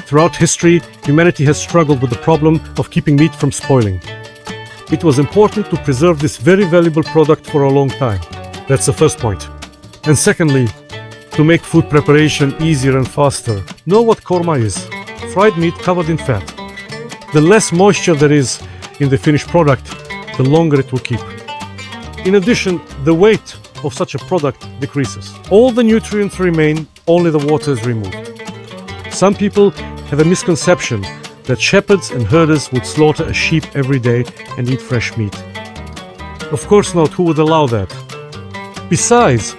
Throughout history, humanity has struggled with the problem of keeping meat from spoiling. It was important to preserve this very valuable product for a long time. That's the first point. And secondly, to make food preparation easier and faster, know what korma is. Fried meat covered in fat. The less moisture there is in the finished product, the longer it will keep. In addition, the weight of such a product decreases. All the nutrients remain, only the water is removed. Some people have a misconception that shepherds and herders would slaughter a sheep every day and eat fresh meat. Of course not, who would allow that? Besides,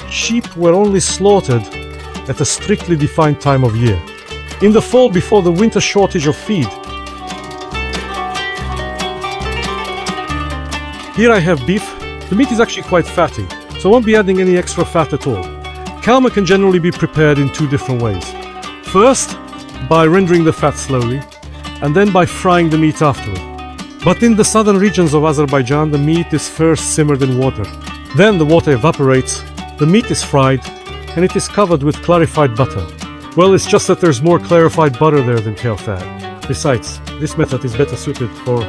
sheep were only slaughtered at a strictly defined time of year. In the fall before the winter shortage of feed. Here I have beef. The meat is actually quite fatty, so I won't be adding any extra fat at all. Korma can generally be prepared in two different ways. First, by rendering the fat slowly, and then by frying the meat afterward. But in the southern regions of Azerbaijan, the meat is first simmered in water. Then the water evaporates, the meat is fried, and it is covered with clarified butter. Well, it's just that there's more clarified butter there than kale fat. Besides, this method is better suited for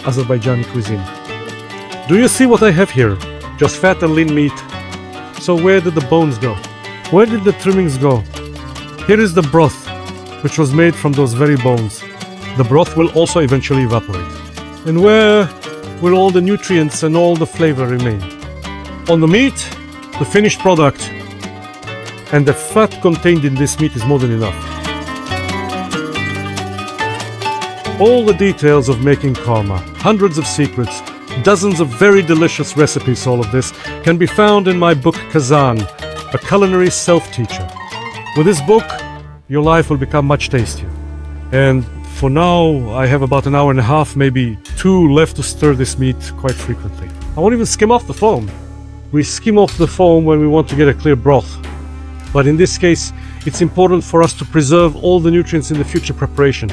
Azerbaijani cuisine. Do you see what I have here? Just fat and lean meat. So where did the bones go? Where did the trimmings go? Here is the broth, which was made from those very bones. The broth will also eventually evaporate. And where will all the nutrients and all the flavor remain? On the meat, the finished product, and the fat contained in this meat is more than enough. All the details of making korma, hundreds of secrets, dozens of very delicious recipes, all of this can be found in my book Kazan, a culinary self-teacher. With this book, your life will become much tastier. And for now, I have about an hour and a half, maybe two left to stir this meat quite frequently. I won't even skim off the foam. We skim off the foam when we want to get a clear broth. But in this case, it's important for us to preserve all the nutrients in the future preparation.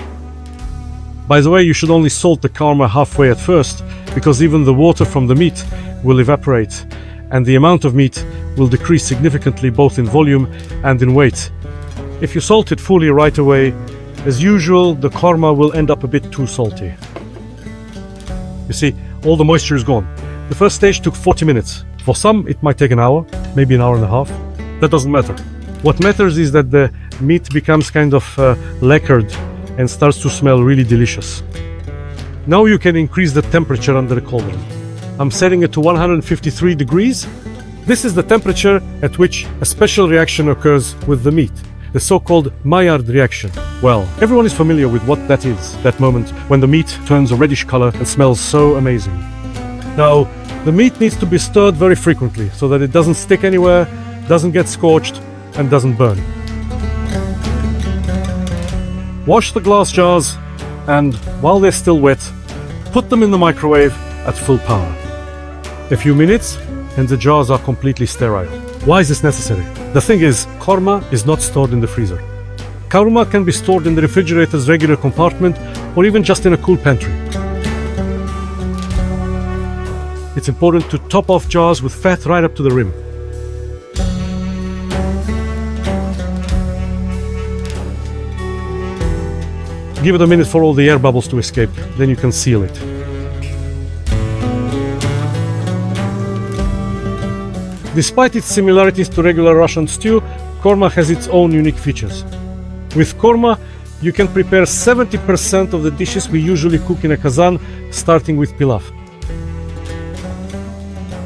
By the way, you should only salt the korma halfway at first, because even the water from the meat will evaporate, and the amount of meat will decrease significantly both in volume and in weight. If you salt it fully right away, as usual, the korma will end up a bit too salty. You see, all the moisture is gone. The first stage took 40 minutes. For some, it might take an hour, maybe an hour and a half. That doesn't matter. What matters is that the meat becomes kind of lacquered and starts to smell really delicious. Now you can increase the temperature under the cauldron. I'm setting it to 153 degrees. This is the temperature at which a special reaction occurs with the meat, the so-called Maillard reaction. Well, everyone is familiar with what that is, that moment when the meat turns a reddish color and smells so amazing. Now, the meat needs to be stirred very frequently so that it doesn't stick anywhere, doesn't get scorched, and doesn't burn. Wash the glass jars, and while they're still wet, put them in the microwave at full power. A few minutes, and the jars are completely sterile. Why is this necessary? The thing is, korma is not stored in the freezer. Korma can be stored in the refrigerator's regular compartment or even just in a cool pantry. It's important to top off jars with fat right up to the rim. Give it a minute for all the air bubbles to escape, then you can seal it. Despite its similarities to regular Russian stew, korma has its own unique features. With korma, you can prepare 70% of the dishes we usually cook in a Kazan, starting with pilaf.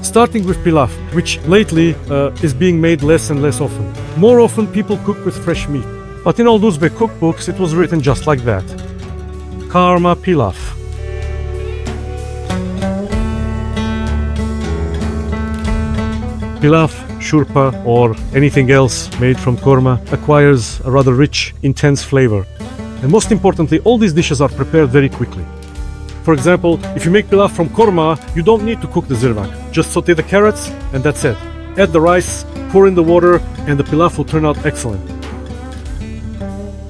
Starting with pilaf, which lately is being made less and less often. More often people cook with fresh meat. But in old Uzbek cookbooks, it was written just like that. Korma pilaf. Pilaf, shurpa, or anything else made from korma acquires a rather rich, intense flavor. And most importantly, all these dishes are prepared very quickly. For example, if you make pilaf from korma, you don't need to cook the zirvak. Just saute the carrots, and that's it. Add the rice, pour in the water, and the pilaf will turn out excellent.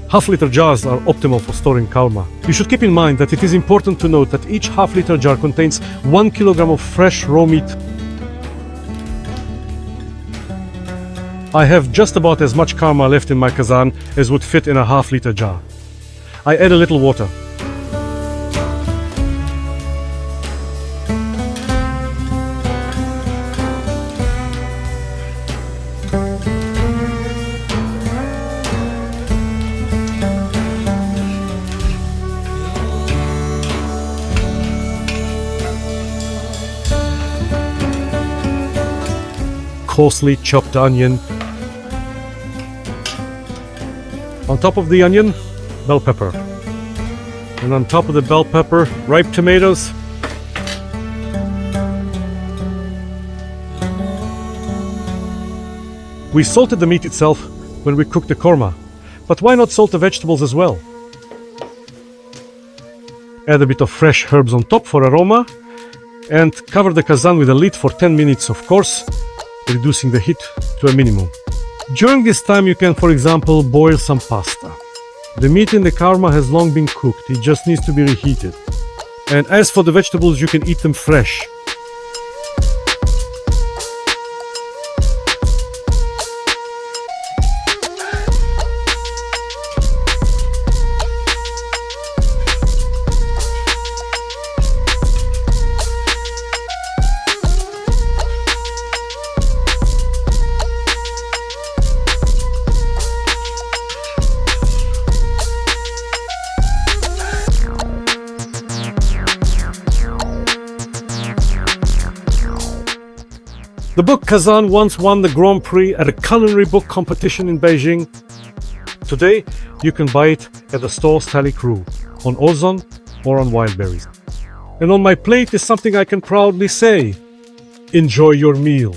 Half-liter jars are optimal for storing korma. You should keep in mind that it is important to note that each half-liter jar contains 1 kilogram of fresh raw meat. I have just about as much korma left in my kazan as would fit in a half-liter jar. I add a little water. Coarsely chopped onion. On top of the onion, bell pepper. And on top of the bell pepper, ripe tomatoes. We salted the meat itself when we cooked the korma, but why not salt the vegetables as well? Add a bit of fresh herbs on top for aroma, and cover the kazan with a lid for 10 minutes, of course, reducing the heat to a minimum. During this time you can, for example, boil some pasta. The meat in the korma has long been cooked, it just needs to be reheated. And as for the vegetables, you can eat them fresh. The book Kazan once won the Grand Prix at a culinary book competition in Beijing. Today, you can buy it at the store Stalik on Ozon or on Wildberries. And on my plate is something I can proudly say: enjoy your meal.